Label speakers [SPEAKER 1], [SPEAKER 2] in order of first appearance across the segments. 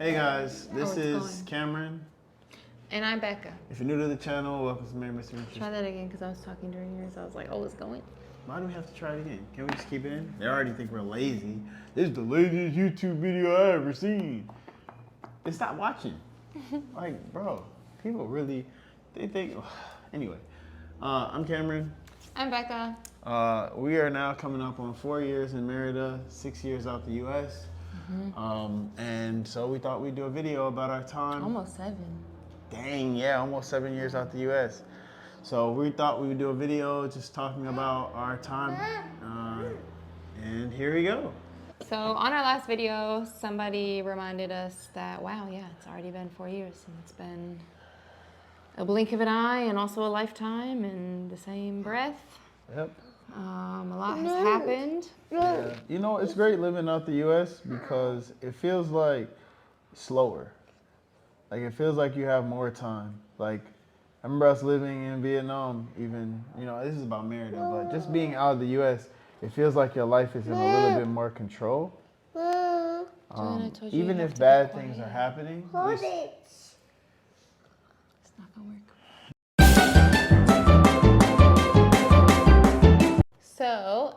[SPEAKER 1] Hey guys, this is Cameron.
[SPEAKER 2] And I'm Becca.
[SPEAKER 1] If you're new to the channel, welcome to Merida.
[SPEAKER 2] Try that again because I was talking during yours. I was like, oh, it's going.
[SPEAKER 1] Why do we have to try it again? Can we just keep it in? They already think we're lazy. This is the laziest YouTube video I ever seen. They stop watching. Like, bro, people really, they think, anyway. I'm Cameron.
[SPEAKER 2] I'm Becca.
[SPEAKER 1] We are now coming up on 4 years in Merida, 6 years out the U.S. And so we thought we'd do a video about our time.
[SPEAKER 2] Almost 7.
[SPEAKER 1] Dang, yeah, almost 7 years out the U.S. So we thought we would do a video just talking about our time. And here we go.
[SPEAKER 2] So on our last video, somebody reminded us that, wow, yeah, it's already been 4 years. And it's been a blink of an eye and also a lifetime in the same breath.
[SPEAKER 1] Yep.
[SPEAKER 2] A lot has happened.
[SPEAKER 1] Yeah. You know, it's great living out the U.S. because it feels like slower. Like, it feels like you have more time. Like, I remember us living in Vietnam, even, you know, this is about Merida, but just being out of the U.S., it feels like your life is in a little bit more control. Even if bad things are happening.
[SPEAKER 2] It's not going to work. So,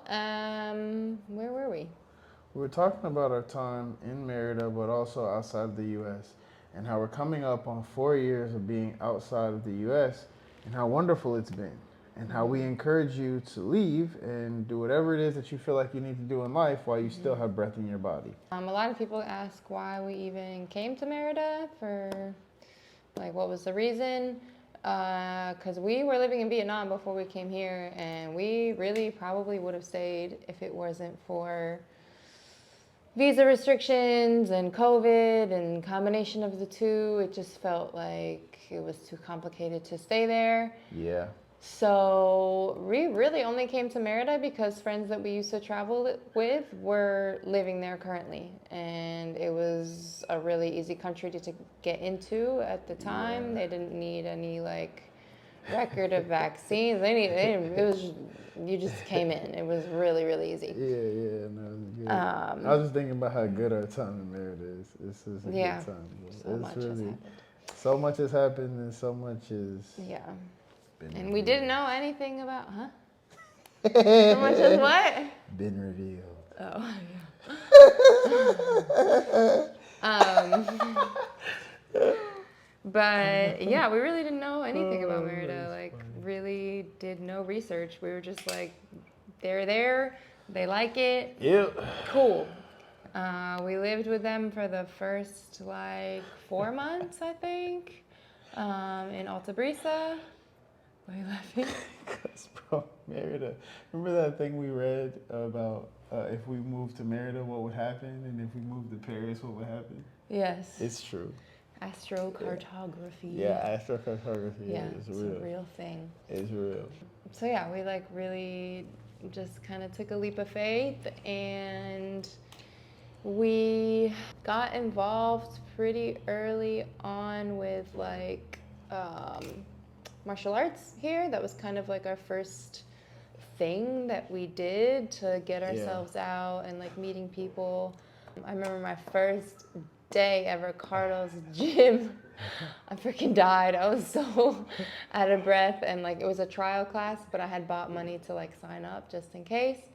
[SPEAKER 2] where were we?
[SPEAKER 1] We were talking about our time in Merida, but also outside of the U.S., and how we're coming up on 4 years of being outside of the U.S., and how wonderful it's been, and how we encourage you to leave and do whatever it is that you feel like you need to do in life while you still have breath in your body.
[SPEAKER 2] A lot of people ask why we even came to Merida, for like what was the reason. Because we were living in Vietnam before we came here, and we really probably would have stayed if it wasn't for visa restrictions and COVID and combination of the two. It just felt like it was too complicated to stay there.
[SPEAKER 1] Yeah.
[SPEAKER 2] So we really only came to Merida because friends that we used to travel with were living there currently. And it was a really easy country to get into at the time. Yeah. They didn't need any like record of vaccines. It was, you just came in. It was really, really easy.
[SPEAKER 1] Yeah, no, it was good. I was just thinking about how good our time in Merida is. This is a good time.
[SPEAKER 2] So much has happened.
[SPEAKER 1] So much has happened and so much is...
[SPEAKER 2] Yeah. And we didn't know anything about, So much as what?
[SPEAKER 1] Been revealed.
[SPEAKER 2] Oh, yeah. But yeah, we really didn't know anything about Merida. Like, really did no research. We were just like, they're there, they like it.
[SPEAKER 1] Yep. Cool.
[SPEAKER 2] We lived with them for the first like 4 months, I think, in Alta Brisa. Why are you laughing?
[SPEAKER 1] Because, bro, Merida. Remember that thing we read about if we moved to Merida, what would happen? And if we moved to Paris, what would happen?
[SPEAKER 2] Yes.
[SPEAKER 1] It's true.
[SPEAKER 2] Astrocartography.
[SPEAKER 1] Yeah, astrocartography.
[SPEAKER 2] Yeah,
[SPEAKER 1] it's
[SPEAKER 2] a real thing.
[SPEAKER 1] It's real.
[SPEAKER 2] So, yeah, we, like, really just kind of took a leap of faith. And we got involved pretty early on with, like... martial arts here. That was kind of like our first thing that we did to get ourselves out and like meeting people. I remember my first day ever at Cardo's gym. I freaking died. I was so out of breath, and like it was a trial class, but I had bought money to like sign up just in case.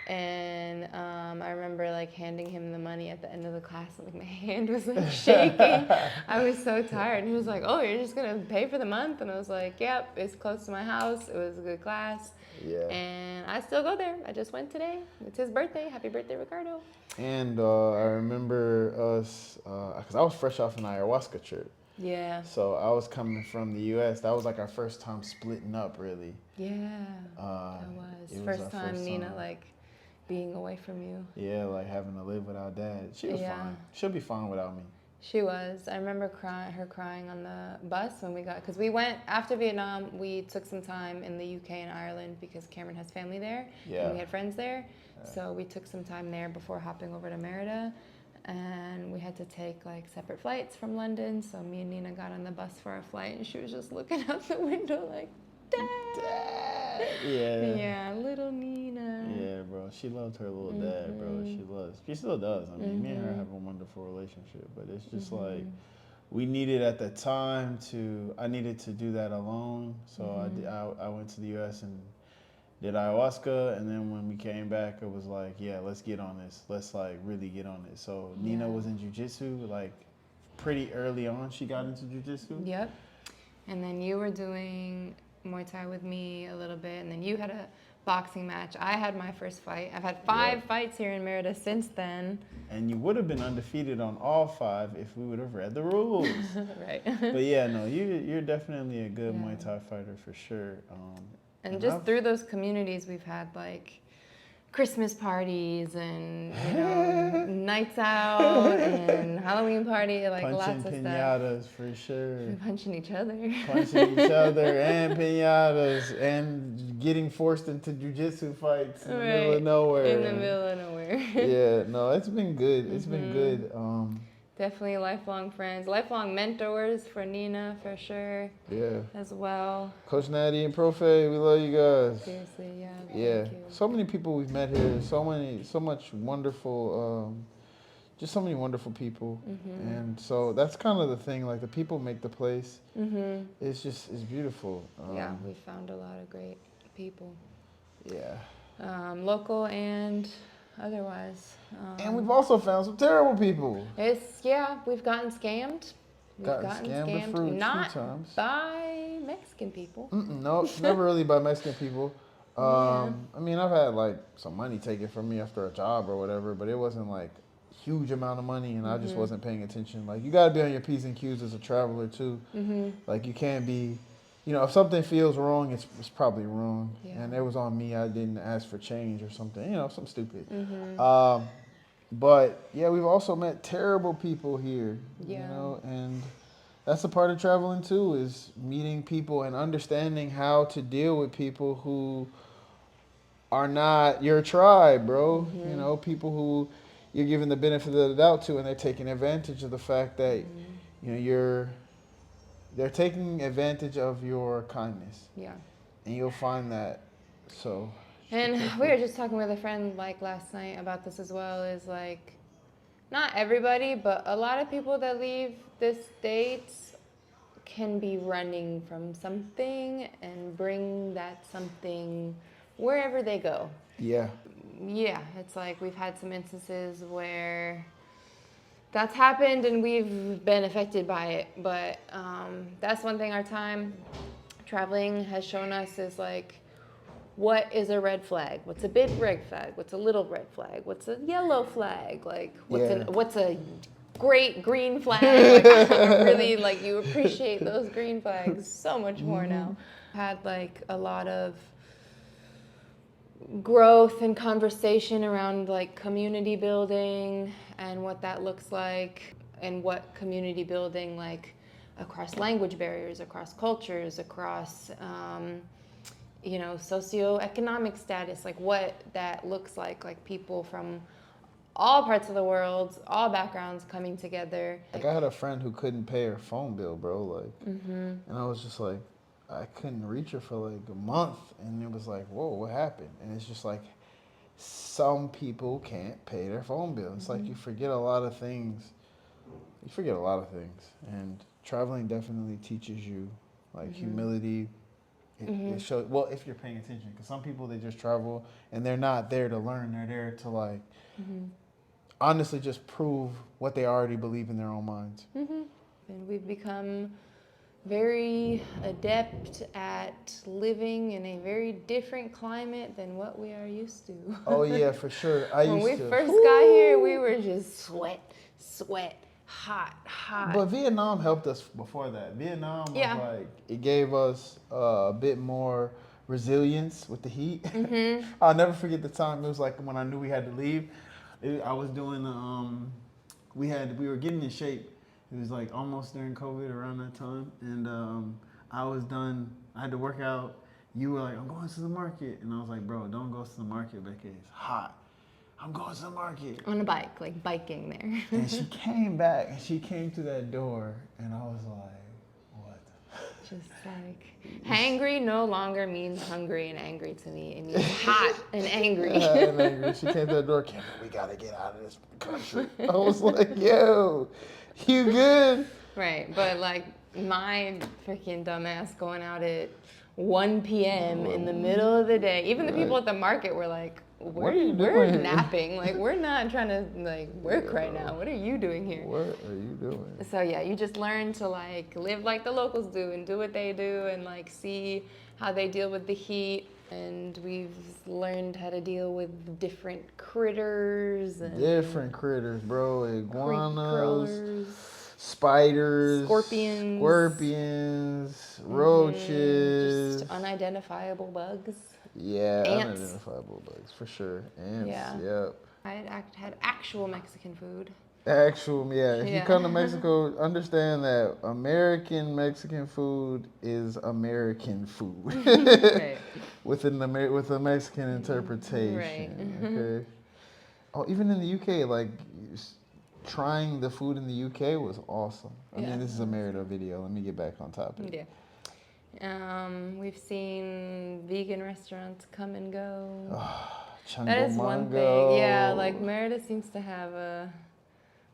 [SPEAKER 2] And I remember like handing him the money at the end of the class, and like my hand was like shaking. I was so tired. And he was like, "Oh, you're just gonna pay for the month?" And I was like, "Yep, it's close to my house. It was a good class." Yeah. And I still go there. I just went today. It's his birthday. Happy birthday, Ricardo.
[SPEAKER 1] And I remember us, because I was fresh off an ayahuasca trip.
[SPEAKER 2] Yeah.
[SPEAKER 1] So I was coming from the U.S. That was like our first time splitting up, really.
[SPEAKER 2] Yeah. That was. First time Nina like being away from you.
[SPEAKER 1] Yeah, like having to live without Dad. She was fine. She'll be fine without me.
[SPEAKER 2] She was. I remember her crying on the bus when we got, because we went, after Vietnam, we took some time in the UK and Ireland because Cameron has family there. Yeah. And we had friends there. Yeah. So we took some time there before hopping over to Merida. And we had to take like separate flights from London. So me and Nina got on the bus for our flight, and she was just looking out the window like, Dad.
[SPEAKER 1] Yeah.
[SPEAKER 2] Yeah, little Nina.
[SPEAKER 1] Yeah, bro. bro. She loved her little dad, bro. She still does. I mean, me and her have a wonderful relationship, but it's just like we needed at the time I needed to do that alone. So I went to the U.S. and did ayahuasca, and then when we came back, it was like, yeah, let's get on this. Let's like really get on it. So Nina was in jujitsu, like pretty early on. She got into jujitsu.
[SPEAKER 2] Yep. And then you were doing Muay Thai with me a little bit, and then you had a boxing match. I had my first fight. I've had 5 fights here in Merida since then.
[SPEAKER 1] And you would have been undefeated on all 5 if we would have read the rules.
[SPEAKER 2] Right.
[SPEAKER 1] But yeah, no, you're definitely a good Muay Thai fighter for sure.
[SPEAKER 2] And just through those communities, we've had like Christmas parties and nights out and Halloween party, like
[SPEAKER 1] punching
[SPEAKER 2] lots of
[SPEAKER 1] pinatas
[SPEAKER 2] stuff.
[SPEAKER 1] for sure.
[SPEAKER 2] Punching each other.
[SPEAKER 1] Punching each other and pinatas and getting forced into jujitsu fights in the middle of nowhere.
[SPEAKER 2] In the middle of nowhere.
[SPEAKER 1] Yeah, no, it's been good. It's been good.
[SPEAKER 2] Definitely lifelong friends, lifelong mentors for Nina for sure.
[SPEAKER 1] Yeah.
[SPEAKER 2] As well.
[SPEAKER 1] Coach Natty and Profe, we love you guys.
[SPEAKER 2] Seriously, yeah.
[SPEAKER 1] Yeah.
[SPEAKER 2] Thank you.
[SPEAKER 1] So many people we've met here. So much wonderful. Just so many wonderful people. And so that's kind of the thing. Like the people make the place. It's beautiful.
[SPEAKER 2] Yeah, we found a lot of great people.
[SPEAKER 1] Yeah.
[SPEAKER 2] Local and otherwise.
[SPEAKER 1] And we've also found some terrible people.
[SPEAKER 2] We've gotten scammed. We've gotten scammed. Not
[SPEAKER 1] times.
[SPEAKER 2] by Mexican people.
[SPEAKER 1] No, never really by Mexican people. I mean, I've had like some money taken from me after a job or whatever, but it wasn't like huge amount of money, and I just wasn't paying attention. Like you got to be on your P's and Q's as a traveler too. Like you can't be. If something feels wrong, it's probably wrong.
[SPEAKER 2] Yeah.
[SPEAKER 1] And it was on me. I didn't ask for change or something, something stupid. But, yeah, we've also met terrible people here, and that's a part of traveling, too, is meeting people and understanding how to deal with people who are not your tribe, bro. People who you're giving the benefit of the doubt to, and they're taking advantage of the fact that, they're taking advantage of your kindness.
[SPEAKER 2] Yeah.
[SPEAKER 1] And you'll find that. So.
[SPEAKER 2] And we were just talking with a friend like last night about this as well, is like, not everybody, but a lot of people that leave the States can be running from something and bring that something wherever they go.
[SPEAKER 1] Yeah.
[SPEAKER 2] Yeah, it's like we've had some instances where that's happened and we've been affected by it, but that's one thing our time traveling has shown us is like, what is a red flag? What's a big red flag? What's a little red flag? What's a yellow flag? Like what's a great green flag? Like, really, like you appreciate those green flags so much more now. Had like a lot of growth and conversation around like community building and what that looks like, and what community building like across language barriers, across cultures, across socioeconomic status, like what that looks like people from all parts of the world, all backgrounds coming together.
[SPEAKER 1] Like I had a friend who couldn't pay her phone bill, bro, like, and I was just like, I couldn't reach her for like a month, and it was like, whoa, what happened? And it's just like, some people can't pay their phone bill. It's like you forget a lot of things. And traveling definitely teaches you like humility. It shows, well, if you're paying attention, because some people, they just travel and they're not there to learn. They're there to like honestly just prove what they already believe in their own minds.
[SPEAKER 2] And we've become very adept at living in a very different climate than what we are used to.
[SPEAKER 1] Oh yeah, for sure.
[SPEAKER 2] When we first got here, we were just sweat, hot.
[SPEAKER 1] But Vietnam helped us before that. Vietnam was like, it gave us a bit more resilience with the heat. I'll never forget the time. It was like when I knew we had to leave. I was doing we were getting in shape. It was like almost during COVID around that time, and I was done. I had to work out. You were like, I'm going to the market, and I was like, bro, don't go to the market because it's hot. I'm going to the market.
[SPEAKER 2] On a bike, like biking there.
[SPEAKER 1] And she came back, and she came to that door, and I was like, what?
[SPEAKER 2] Just like hangry no longer means hungry and angry to me. It means hot and angry.
[SPEAKER 1] And angry. She came to the door, Cameron, we gotta get out of this country. I was like, yo, you good?
[SPEAKER 2] Right, but like my freaking dumbass going out at 1 p.m. in the middle of the day. Even the people at the market were like, we're napping. Like, we're not trying to like work right now. What are you doing here?
[SPEAKER 1] What are you doing?
[SPEAKER 2] So yeah, you just learn to like live like the locals do and do what they do and like see how they deal with the heat. And we've learned how to deal with different critters and
[SPEAKER 1] Different critters, bro.
[SPEAKER 2] creep
[SPEAKER 1] Iguanas,
[SPEAKER 2] crawlers,
[SPEAKER 1] spiders,
[SPEAKER 2] scorpions,
[SPEAKER 1] roaches,
[SPEAKER 2] just unidentifiable bugs.
[SPEAKER 1] yeah,
[SPEAKER 2] ants.
[SPEAKER 1] unidentifiable bugs for sure. Ants,
[SPEAKER 2] Yeah.
[SPEAKER 1] yep.
[SPEAKER 2] I had actual Mexican food.
[SPEAKER 1] Actual, yeah. If you
[SPEAKER 2] Yeah.
[SPEAKER 1] come to Mexico, understand that American Mexican food is American food.
[SPEAKER 2] Right.
[SPEAKER 1] with a Mexican interpretation.
[SPEAKER 2] Right.
[SPEAKER 1] Okay. Oh, even in the UK, like trying the food in the UK was awesome. I
[SPEAKER 2] Yeah.
[SPEAKER 1] mean, this is a Merida video. Let me get back on topic.
[SPEAKER 2] Yeah. We've seen vegan restaurants come and go. That is one thing. Yeah, like Merida seems to have a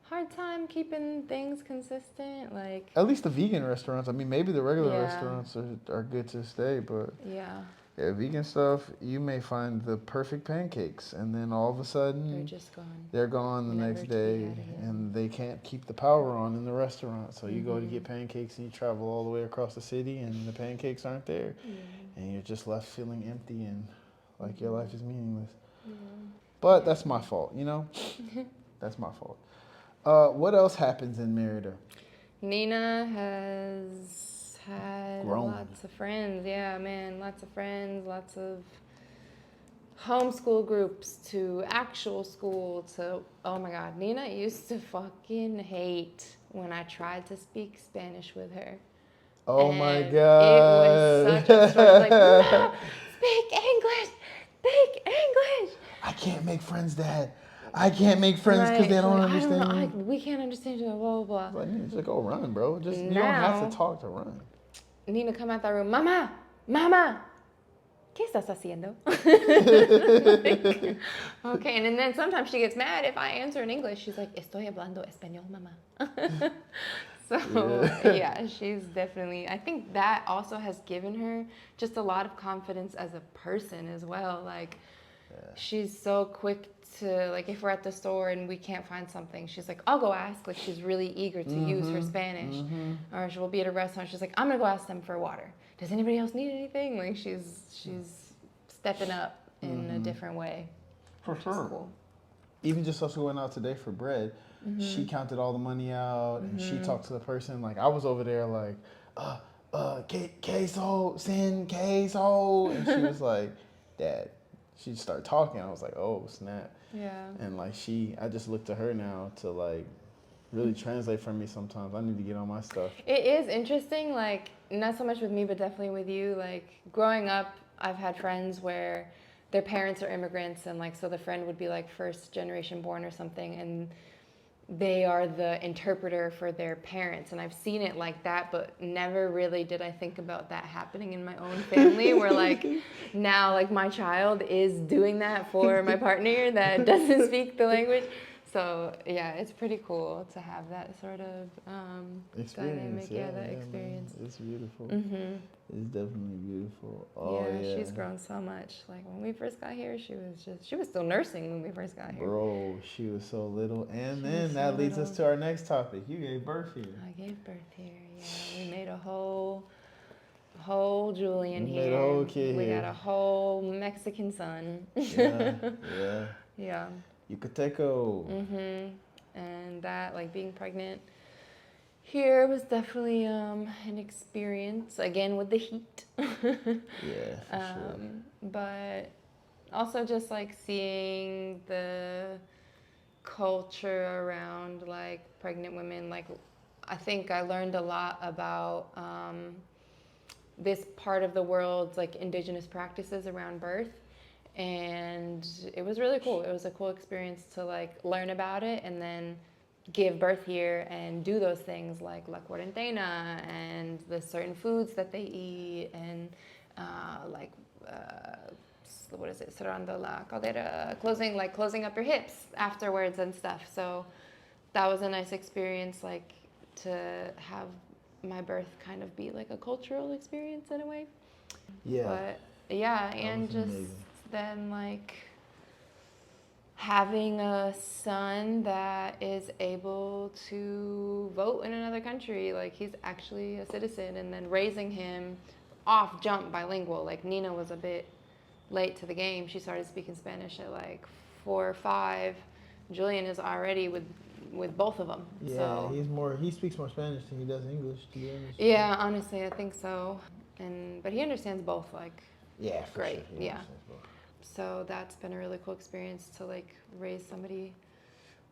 [SPEAKER 2] hard time keeping things consistent. Like
[SPEAKER 1] At least the vegan restaurants. I mean, maybe the regular
[SPEAKER 2] Yeah.
[SPEAKER 1] restaurants are good to stay, but
[SPEAKER 2] yeah,
[SPEAKER 1] yeah, vegan stuff, you may find the perfect pancakes, and then all of a
[SPEAKER 2] they're
[SPEAKER 1] sudden
[SPEAKER 2] just gone.
[SPEAKER 1] they're gone the
[SPEAKER 2] Never
[SPEAKER 1] next
[SPEAKER 2] to be
[SPEAKER 1] day,
[SPEAKER 2] had again.
[SPEAKER 1] and they can't keep the power on in the restaurant. So you go to
[SPEAKER 2] Mhm.
[SPEAKER 1] get pancakes, and you travel all the way across the city, and the pancakes aren't there,
[SPEAKER 2] Yeah.
[SPEAKER 1] and you're just left feeling empty and like your life is meaningless.
[SPEAKER 2] Yeah.
[SPEAKER 1] But that's my fault, you know? That's my fault. What else happens in Merida?
[SPEAKER 2] Nina has had
[SPEAKER 1] Grown.
[SPEAKER 2] lots of friends. Yeah, man, lots of friends, lots of homeschool groups to actual school to, oh my God, Nina used to fucking hate when I tried to speak Spanish with her.
[SPEAKER 1] Oh my
[SPEAKER 2] And
[SPEAKER 1] God.
[SPEAKER 2] It was such a struggle. Like, no, speak English, speak English.
[SPEAKER 1] I can't make friends, Dad. I can't make friends because they
[SPEAKER 2] She's
[SPEAKER 1] don't
[SPEAKER 2] like,
[SPEAKER 1] understand
[SPEAKER 2] I don't
[SPEAKER 1] me.
[SPEAKER 2] know, we can't understand you, blah, blah, blah.
[SPEAKER 1] Like, just go run, bro. Just you don't have
[SPEAKER 2] Now-
[SPEAKER 1] to talk to run.
[SPEAKER 2] Nina come out that room, Mama, Mama, ¿qué estás haciendo? Like, okay, and then sometimes she gets mad if I answer in English. She's like, estoy hablando español, Mama. So, yeah, she's definitely, I think that also has given her just a lot of confidence as a person as well. Like, she's so quick to, like, if we're at the store and we can't find something, she's like, I'll go ask. Like, she's really eager to use her Spanish. Or she'll be at a restaurant, she's like, I'm gonna go ask them for water. Does anybody else need anything? Like, she's stepping up in a different way.
[SPEAKER 1] For
[SPEAKER 2] which is
[SPEAKER 1] sure.
[SPEAKER 2] cool.
[SPEAKER 1] Even just us going out today for bread, she counted all the money out and she talked to the person. Like, I was over there like, queso, sin queso. And she was like, Dad. She'd start talking. I was like, oh, snap.
[SPEAKER 2] Yeah.
[SPEAKER 1] And like I just look to her now to like really translate for me sometimes. I need to get on my stuff.
[SPEAKER 2] It is interesting, like, not so much with me, but definitely with you. Like, growing up, I've had friends where their parents are immigrants, and like, so the friend would be like first generation born or something, and they are the interpreter for their parents. And I've seen it like that, but never really did I think about that happening in my own family, where like now like my child is doing that for my partner that doesn't speak the language. So yeah, it's pretty cool to have that sort of
[SPEAKER 1] Experience,
[SPEAKER 2] dynamic. Yeah, that experience.
[SPEAKER 1] Man. It's beautiful.
[SPEAKER 2] Mm-hmm.
[SPEAKER 1] It's definitely beautiful. Oh yeah,
[SPEAKER 2] She's grown so much. Like when we first got here, she was still nursing when we first got here.
[SPEAKER 1] Bro, she was so little. And
[SPEAKER 2] She
[SPEAKER 1] then
[SPEAKER 2] was
[SPEAKER 1] that
[SPEAKER 2] so
[SPEAKER 1] leads us
[SPEAKER 2] little.
[SPEAKER 1] to our next topic. You gave birth here.
[SPEAKER 2] I gave birth here. Yeah, we made a whole Julian
[SPEAKER 1] You
[SPEAKER 2] here.
[SPEAKER 1] made a whole kid
[SPEAKER 2] we
[SPEAKER 1] here.
[SPEAKER 2] got a whole Mexican son.
[SPEAKER 1] Yeah, yeah.
[SPEAKER 2] Yeah.
[SPEAKER 1] Yucateco.
[SPEAKER 2] And that, like, being pregnant here was definitely an experience, again with the heat.
[SPEAKER 1] Yeah, for sure.
[SPEAKER 2] But also just like seeing the culture around like pregnant women. Like, I think I learned a lot about this part of the world's like indigenous practices around birth. And it was really cool. It was a cool experience to like learn about it and then give birth here and do those things like la cuarentena and the certain foods that they eat and like what is it, cerrando la cadera, closing up your hips afterwards and stuff. So that was a nice experience, like to have my birth kind of be like a cultural experience in a way.
[SPEAKER 1] Yeah.
[SPEAKER 2] But yeah,
[SPEAKER 1] That
[SPEAKER 2] and
[SPEAKER 1] was
[SPEAKER 2] just
[SPEAKER 1] amazing.
[SPEAKER 2] then like having a son that is able to vote in another country, like he's actually a citizen, and then raising him off jump bilingual. Like Nina was a bit late to the game. She started speaking Spanish at like 4 or 5. Julian is already with both of them.
[SPEAKER 1] Yeah,
[SPEAKER 2] So
[SPEAKER 1] he speaks more Spanish than he does English, to be honest.
[SPEAKER 2] yeah, honestly, I think so. But he understands both like
[SPEAKER 1] Yeah, for
[SPEAKER 2] great.
[SPEAKER 1] sure. He
[SPEAKER 2] Yeah.
[SPEAKER 1] understands both.
[SPEAKER 2] So that's been a really cool experience to like raise somebody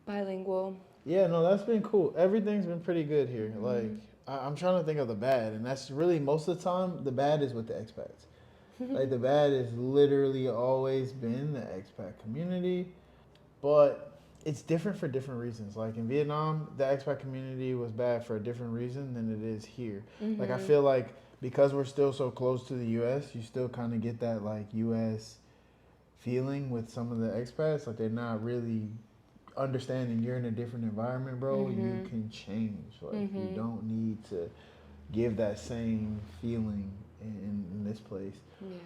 [SPEAKER 2] bilingual.
[SPEAKER 1] Yeah, no, that's been cool. Everything's been pretty good here. Like, I'm trying to think of the bad, and that's really most of the time the bad is with the expats. Like, the bad has literally always been the expat community, but it's different for different reasons. Like in Vietnam, the expat community was bad for a different reason than it is here. Like, I feel like because we're still so close to the U.S., you still kind of get that like U.S. feeling with some of the expats. Like, they're not really understanding you're in a different environment, bro. You can change. Like, you don't need to give that same feeling in this place.
[SPEAKER 2] Yeah.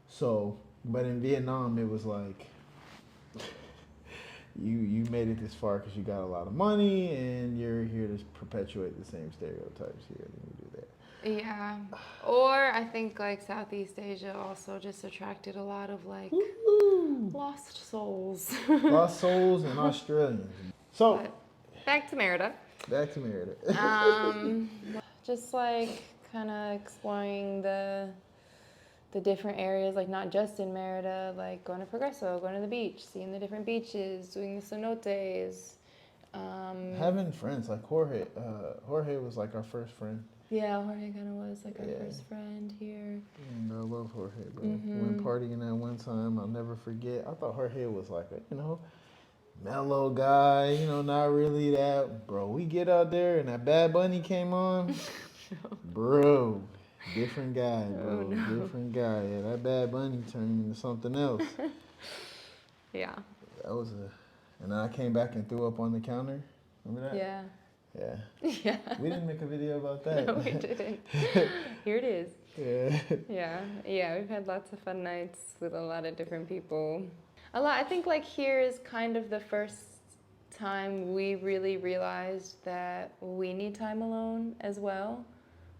[SPEAKER 1] So, but in Vietnam, it was like you made it this far because you got a lot of money and you're here to perpetuate the same stereotypes here, and you do that.
[SPEAKER 2] Yeah. Or I think like Southeast Asia also just attracted a lot of like
[SPEAKER 1] Woo-hoo.
[SPEAKER 2] lost souls.
[SPEAKER 1] Lost souls and Australians. So,
[SPEAKER 2] But back to Merida.
[SPEAKER 1] back to Merida.
[SPEAKER 2] Just like kind of exploring the different areas, like not just in Merida, like going to Progreso, going to the beach, seeing the different beaches, doing the cenotes.
[SPEAKER 1] Having friends like Jorge. Jorge was like our first friend.
[SPEAKER 2] Yeah, Jorge kind of was like our
[SPEAKER 1] Yeah.
[SPEAKER 2] first friend here.
[SPEAKER 1] And I love Jorge, bro. Went partying that one time, I'll never forget. I thought Jorge was like a, mellow guy, not really that. Bro, we get out there and that Bad Bunny came on. Bro, different guy, bro.
[SPEAKER 2] Oh, no.
[SPEAKER 1] Different guy. Yeah, that Bad Bunny turned into something else.
[SPEAKER 2] Yeah.
[SPEAKER 1] That was and then I came back and threw up on the counter. Remember that?
[SPEAKER 2] Yeah.
[SPEAKER 1] Yeah.
[SPEAKER 2] Yeah.
[SPEAKER 1] We didn't make a video about that.
[SPEAKER 2] No, we didn't. Here it is.
[SPEAKER 1] Yeah.
[SPEAKER 2] Yeah, we've had lots of fun nights with a lot of different people. I think like here is kind of the first time we really realized that we need time alone as well.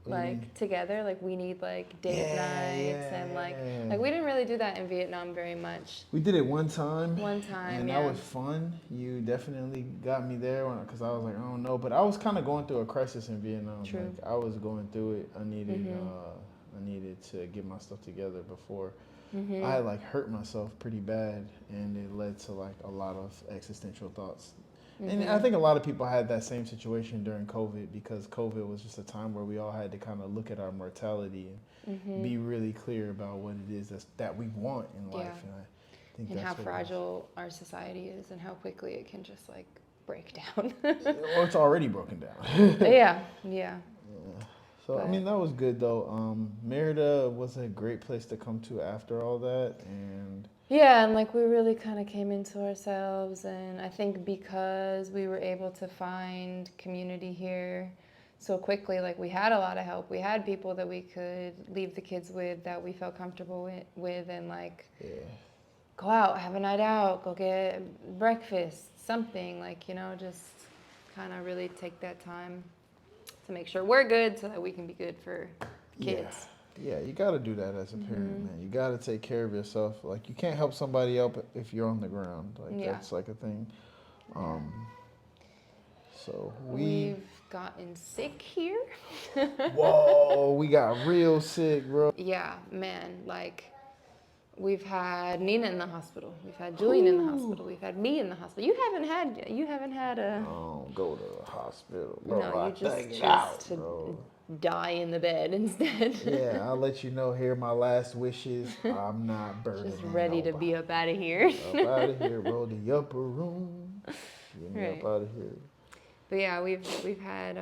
[SPEAKER 2] Like together, like we need like date nights and like we didn't really do that in Vietnam very much.
[SPEAKER 1] We did it one time.
[SPEAKER 2] yeah.
[SPEAKER 1] And that was fun. You definitely got me there because I was like, I don't know. But I was kind of going through a crisis in Vietnam.
[SPEAKER 2] True.
[SPEAKER 1] Like, I was going through it. I needed to get my stuff together before. I had like hurt myself pretty bad, and it led to like a lot of existential thoughts. And I think a lot of people had that same situation during COVID, because COVID was just a time where we all had to kind of look at our mortality and be really clear about what it is that we want in life.
[SPEAKER 2] Yeah.
[SPEAKER 1] And I think
[SPEAKER 2] And
[SPEAKER 1] that's
[SPEAKER 2] how
[SPEAKER 1] what
[SPEAKER 2] fragile our society is and how quickly it can just like break down.
[SPEAKER 1] or it's already broken down.
[SPEAKER 2] Yeah.
[SPEAKER 1] So, I mean, that was good, though. Merida was a great place to come to after all that. And
[SPEAKER 2] yeah, and like we really kind of came into ourselves. And I think because we were able to find community here so quickly, like we had a lot of help. We had people that we could leave the kids with that we felt comfortable with and like go out, have a night out, go get breakfast, something like, just kind of really take that time to make sure we're good so that we can be good for kids.
[SPEAKER 1] Yeah, you got to do that as a parent, man. You got to take care of yourself. Like, you can't help somebody else if you're on the ground. Like, that's like a thing. So
[SPEAKER 2] we've gotten sick here.
[SPEAKER 1] Whoa, we got real sick, bro.
[SPEAKER 2] Yeah, man, like we've had Nina in the hospital. We've had Julian in the hospital. We've had me in the hospital. You haven't had a.
[SPEAKER 1] Oh, go to the hospital, bro.
[SPEAKER 2] No, you just choose to die in the bed instead.
[SPEAKER 1] Yeah, I'll let you know here. My last wishes. I'm not burning.
[SPEAKER 2] Just ready to be up out of here.
[SPEAKER 1] Up out of here, bro. The upper room. Get me up out of here.
[SPEAKER 2] But yeah, we've had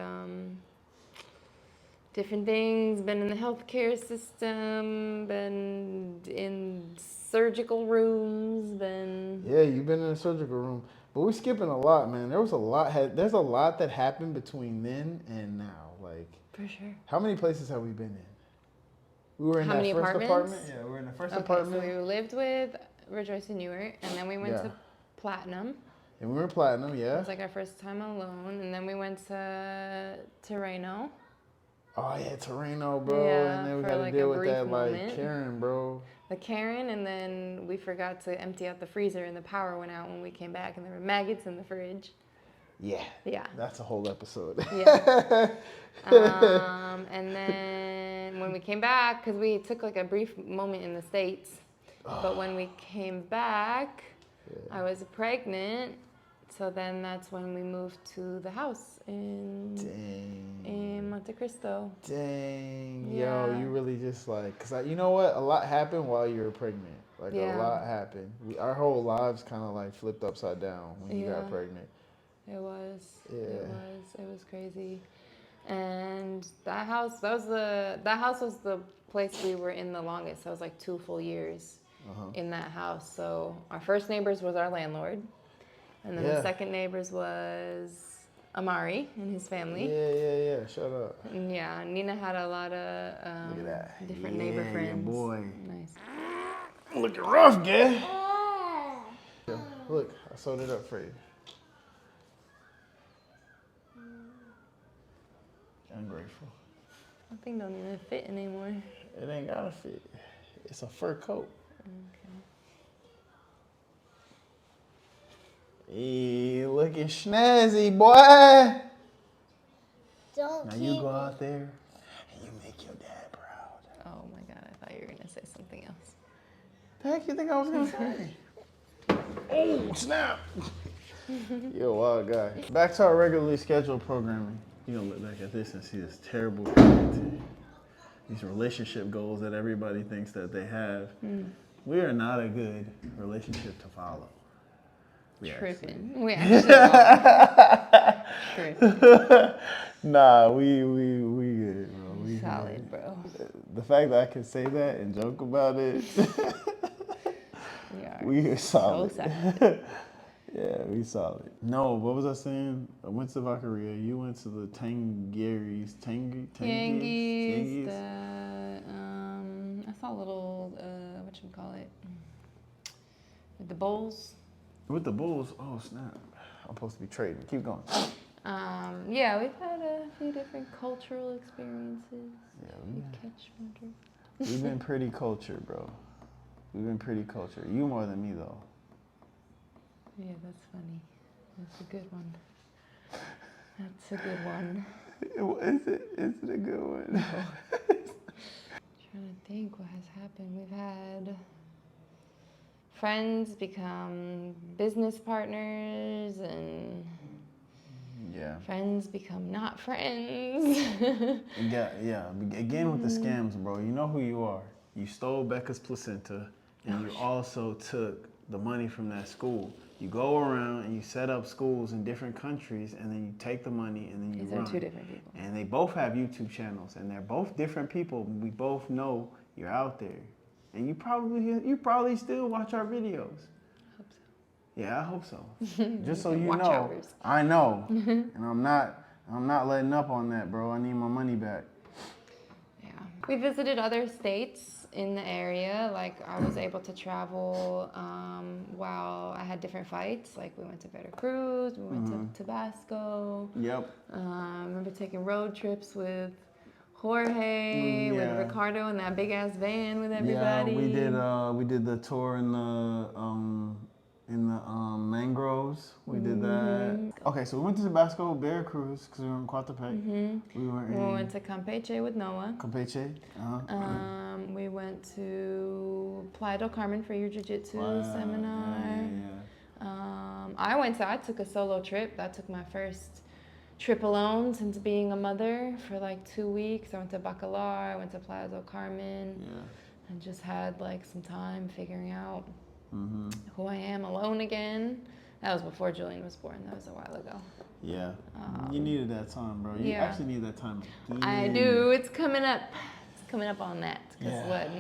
[SPEAKER 2] different things. Been in the healthcare system. Been in surgical rooms. Been
[SPEAKER 1] Yeah, you've been in a surgical room. But we're skipping a lot, man. There's a lot that happened between then and now. Like,
[SPEAKER 2] for sure.
[SPEAKER 1] how many places have we been in? We were in
[SPEAKER 2] How
[SPEAKER 1] that
[SPEAKER 2] many
[SPEAKER 1] first
[SPEAKER 2] apartments?
[SPEAKER 1] apartment. Yeah, we were in the first
[SPEAKER 2] Okay,
[SPEAKER 1] apartment.
[SPEAKER 2] so we lived with Rejoice and Ewart, and then we went
[SPEAKER 1] Yeah.
[SPEAKER 2] to Platinum.
[SPEAKER 1] And we were in Platinum,
[SPEAKER 2] It
[SPEAKER 1] yeah.
[SPEAKER 2] was like our first time alone, and then we went to Terreno.
[SPEAKER 1] Oh yeah, Torino, bro.
[SPEAKER 2] Yeah,
[SPEAKER 1] And then we
[SPEAKER 2] for
[SPEAKER 1] got to
[SPEAKER 2] like
[SPEAKER 1] deal
[SPEAKER 2] a
[SPEAKER 1] with
[SPEAKER 2] brief
[SPEAKER 1] that
[SPEAKER 2] moment.
[SPEAKER 1] like Karen, bro.
[SPEAKER 2] The Karen, and then we forgot to empty out the freezer, and the power went out when we came back, and there were maggots in the fridge.
[SPEAKER 1] Yeah.
[SPEAKER 2] Yeah.
[SPEAKER 1] That's a whole episode.
[SPEAKER 2] Yeah. And then when we came back, because we took like a brief moment in the States, but when we came back, I was pregnant. So then that's when we moved to the house in Monte Cristo.
[SPEAKER 1] Dang.
[SPEAKER 2] Yeah.
[SPEAKER 1] Yo, you really just like, cause you know what? A lot happened while you were pregnant. Like
[SPEAKER 2] Yeah.
[SPEAKER 1] a lot happened. Our whole lives kind of like flipped upside down when you got pregnant.
[SPEAKER 2] It was.
[SPEAKER 1] Yeah.
[SPEAKER 2] It was crazy. And that house was the place we were in the longest. That was like 2 full years in that house. So our first neighbors was our landlord. And then the second neighbors was Amari and his family.
[SPEAKER 1] Yeah. Shut up.
[SPEAKER 2] And yeah, Nina had a lot of
[SPEAKER 1] Look at that.
[SPEAKER 2] different neighbor friends.
[SPEAKER 1] Yeah, boy.
[SPEAKER 2] Nice.
[SPEAKER 1] Looking rough, gang. Look, I sewed it up for you. Ungrateful.
[SPEAKER 2] That thing don't even fit anymore.
[SPEAKER 1] It ain't gotta fit. It's a fur coat. Hey, looking snazzy, boy.
[SPEAKER 3] Don't
[SPEAKER 1] Now
[SPEAKER 3] keep
[SPEAKER 1] you go out there and you make your dad proud.
[SPEAKER 2] Oh my God, I thought you were gonna say something else.
[SPEAKER 1] The heck you think I was gonna say? Oh, snap. You're a wild guy. Back to our regularly scheduled programming. You gonna look back at this and see this terrible creativity. These relationship goals that everybody thinks that they have. We are not a good relationship to follow.
[SPEAKER 2] Tripping. We actually are. Tripping.
[SPEAKER 1] Nah, we good, bro. We
[SPEAKER 2] Solid, bro.
[SPEAKER 1] The fact that I can say that and joke about it, we are solid.
[SPEAKER 2] So solid.
[SPEAKER 1] Yeah, we solid. No, what was I saying? I went to Vacaria. You went to the Tangiers.
[SPEAKER 2] Yangies. I saw a little, whatchamacallit, with the bowls.
[SPEAKER 1] With the Bulls? Oh, snap. I'm supposed to be trading. Keep going.
[SPEAKER 2] Yeah, we've had a few different cultural experiences.
[SPEAKER 1] Yeah, we've been pretty cultured, bro. We've been pretty cultured. You more than me, though.
[SPEAKER 2] Yeah, that's funny. That's a good one. That's a good one.
[SPEAKER 1] Is it a good one?
[SPEAKER 2] Trying to think what has happened. We've had friends become business partners, and friends become not friends.
[SPEAKER 1] Yeah. Again with the scams, bro. You know who you are. You stole Becca's placenta, and you also took the money from that school. You go around and you set up schools in different countries, and then you take the monny and then you run.
[SPEAKER 2] These are 2 different people.
[SPEAKER 1] And they both have YouTube channels, and they're both different people. We both know you're out there, and you probably still watch our videos.
[SPEAKER 2] I hope so.
[SPEAKER 1] Yeah, I hope so. Just so you
[SPEAKER 2] Watch
[SPEAKER 1] know,
[SPEAKER 2] ours.
[SPEAKER 1] I know, and I'm not letting up on that, bro. I need my money back.
[SPEAKER 2] Yeah. We visited other states in the area. Like, I was able to travel while I had different fights. Like, we went to Veracruz, we went to Tabasco.
[SPEAKER 1] Yep.
[SPEAKER 2] I remember taking road trips with Jorge, with Ricardo in that big ass van with everybody.
[SPEAKER 1] Yeah, we did the tour in the mangroves. We did that. Okay, so we went to Tabasco, Veracruz, because we were in Coatepec. We
[SPEAKER 2] went to Campeche with Noah.
[SPEAKER 1] Campeche.
[SPEAKER 2] We went to Playa del Carmen for your jiu-jitsu seminar. I took a solo trip. That took my first trip alone since being a mother for like 2 weeks. I went to Bacalar, I went to Playa del Carmen, and just had like some time figuring out who I am alone again. That was before Julian was born. That was a while ago.
[SPEAKER 1] Yeah. You needed that time, bro. You
[SPEAKER 2] yeah.
[SPEAKER 1] actually need that time again.
[SPEAKER 2] I do. It's coming up. It's coming up on that. Because
[SPEAKER 1] Yeah.
[SPEAKER 2] what?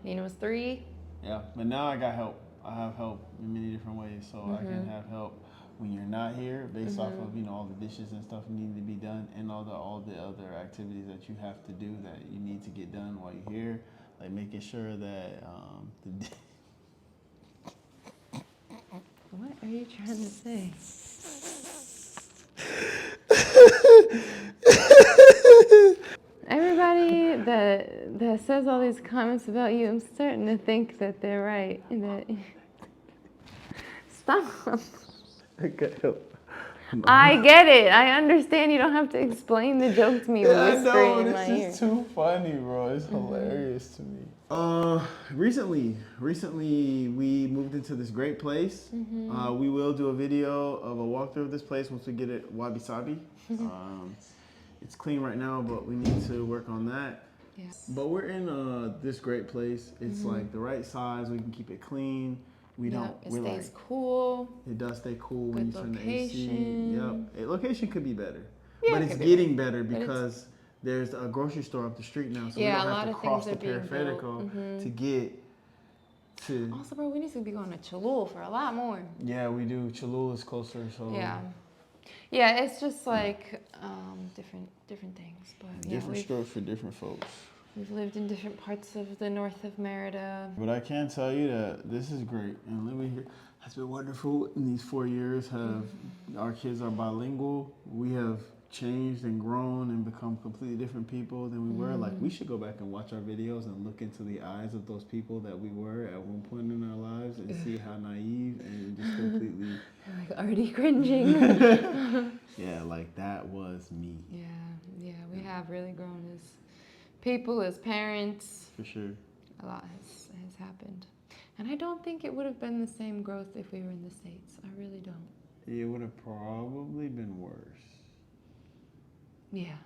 [SPEAKER 2] Nina was 3.
[SPEAKER 1] Yeah, but now I got help. I have help in many different ways, so I can have help when you're not here, based off of all the dishes and stuff need to be done, and all the other activities that you have to do that you need to get done while you're here, like making sure that
[SPEAKER 2] What are you trying to say? Everybody that says all these comments about you, I'm starting to think that they're right. Stop.
[SPEAKER 1] I got help.
[SPEAKER 2] I get it. I understand you don't have to explain the joke to me
[SPEAKER 1] Yeah, I
[SPEAKER 2] whispering
[SPEAKER 1] know,
[SPEAKER 2] in my ear.
[SPEAKER 1] this is too funny, bro. It's hilarious to me. Recently we moved into this great place. We will do a video of a walkthrough of this place once we get it wabi-sabi. It's clean right now, but we need to work on that.
[SPEAKER 2] Yes.
[SPEAKER 1] But we're in this great place. It's like the right size. We can keep it clean.
[SPEAKER 2] It stays cool.
[SPEAKER 1] It does stay cool when you
[SPEAKER 2] Good
[SPEAKER 1] turn the AC.
[SPEAKER 2] location.
[SPEAKER 1] Yep. Location could be better.
[SPEAKER 2] Yeah,
[SPEAKER 1] but
[SPEAKER 2] it
[SPEAKER 1] it's
[SPEAKER 2] could be
[SPEAKER 1] getting better because
[SPEAKER 2] it's-
[SPEAKER 1] there's a grocery store up the street now. So
[SPEAKER 2] Yeah,
[SPEAKER 1] we
[SPEAKER 2] a
[SPEAKER 1] don't
[SPEAKER 2] lot
[SPEAKER 1] have to
[SPEAKER 2] of
[SPEAKER 1] cross
[SPEAKER 2] things
[SPEAKER 1] the
[SPEAKER 2] are being built.
[SPEAKER 1] peripherical to get to.
[SPEAKER 2] Also, bro, we need to be going to Cholula for a lot more.
[SPEAKER 1] Yeah, we do. Cholula is closer, so.
[SPEAKER 2] Yeah, it's just like different things. But
[SPEAKER 1] Different strokes for different folks.
[SPEAKER 2] we've lived in different parts of the north of Merida.
[SPEAKER 1] But I can tell you that this is great, and living here has been wonderful. In these 4 years, our kids are bilingual. We have changed and grown and become completely different people than we were. Like, we should go back and watch our videos and look into the eyes of those people that we were at one point in our lives and see how naive and just completely.
[SPEAKER 2] Like already cringing.
[SPEAKER 1] Yeah, like that was me.
[SPEAKER 2] Yeah, we have really grown as people, as parents.
[SPEAKER 1] For sure.
[SPEAKER 2] A lot has happened. And I don't think it would have been the same growth if we were in the States. I really don't.
[SPEAKER 1] It would have probably been worse.
[SPEAKER 2] Yeah.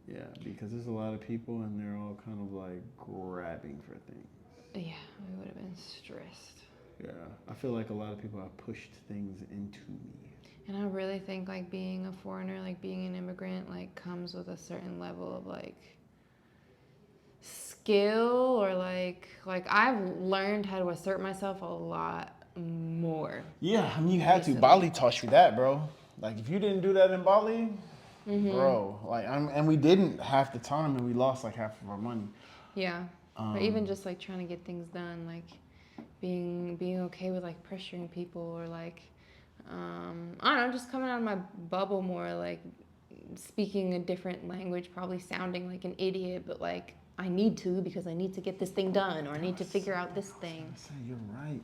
[SPEAKER 1] Yeah, because there's a lot of people and they're all kind of like grabbing for things.
[SPEAKER 2] Yeah, we would have been stressed.
[SPEAKER 1] Yeah, I feel like a lot of people have pushed things into me.
[SPEAKER 2] And I really think like being a foreigner, like being an immigrant, like comes with a certain level of like skill or like I've learned how to assert myself a lot more.
[SPEAKER 1] Yeah, I mean you had to. Bali taught you that, bro. Like if you didn't do that in Bali, bro, like and we didn't half the time and we lost like half of our money.
[SPEAKER 2] Yeah. Or even just like trying to get things done, like being okay with like pressuring people or like I don't know, just coming out of my bubble more, like speaking a different language, probably sounding like an idiot, but like I need to because I need to get this thing done or I need to figure out this thing.
[SPEAKER 1] You're right.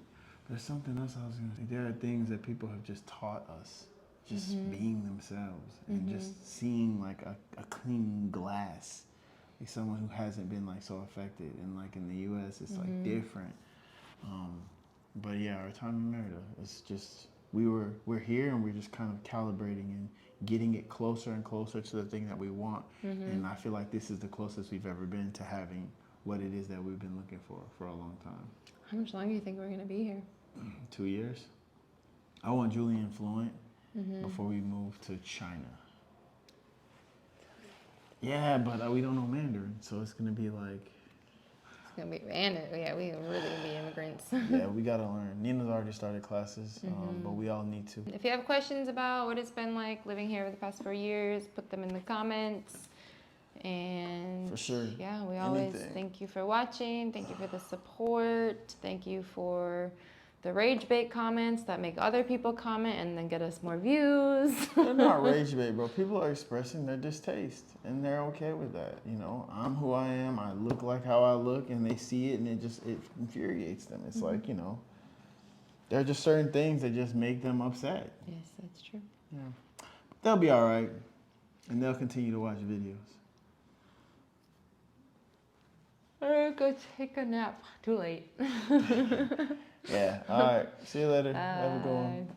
[SPEAKER 1] There's something else I was gonna say. There are things that people have just taught us, just being themselves and just seeing like a clean glass. Like someone who hasn't been like so affected, and like in the U.S. it's like different. But yeah, our time in Merida, it's just we're here and we're just kind of calibrating and getting it closer and closer to the thing that we want. And I feel like this is the closest we've ever been to having what it is that we've been looking for a long time.
[SPEAKER 2] How much longer do you think we're gonna be here?
[SPEAKER 1] 2 years. I want Julian fluent before we move to China. Yeah, but we don't know Mandarin, so it's gonna be like.
[SPEAKER 2] It's gonna be yeah, we really gonna be immigrants.
[SPEAKER 1] Yeah, we gotta learn. Nina's already started classes, but we all need to.
[SPEAKER 2] If you have questions about what it's been like living here for the past 4 years, put them in the comments. And
[SPEAKER 1] For sure.
[SPEAKER 2] Yeah, we always
[SPEAKER 1] Anything.
[SPEAKER 2] thank you for watching. Thank you for the support. Thank you for the rage bait comments that make other people comment and then get us more views.
[SPEAKER 1] They're not rage bait, bro. People are expressing their distaste, and they're okay with that. You know, I'm who I am. I look like how I look, and they see it, and it infuriates them. It's like, you know, there are just certain things that just make them upset.
[SPEAKER 2] Yes, that's true.
[SPEAKER 1] Yeah, they'll be all right, and they'll continue to watch videos.
[SPEAKER 2] I'm gonna go take a nap. Too late.
[SPEAKER 1] Yeah. All right. See you later. Have a good one.
[SPEAKER 2] Bye.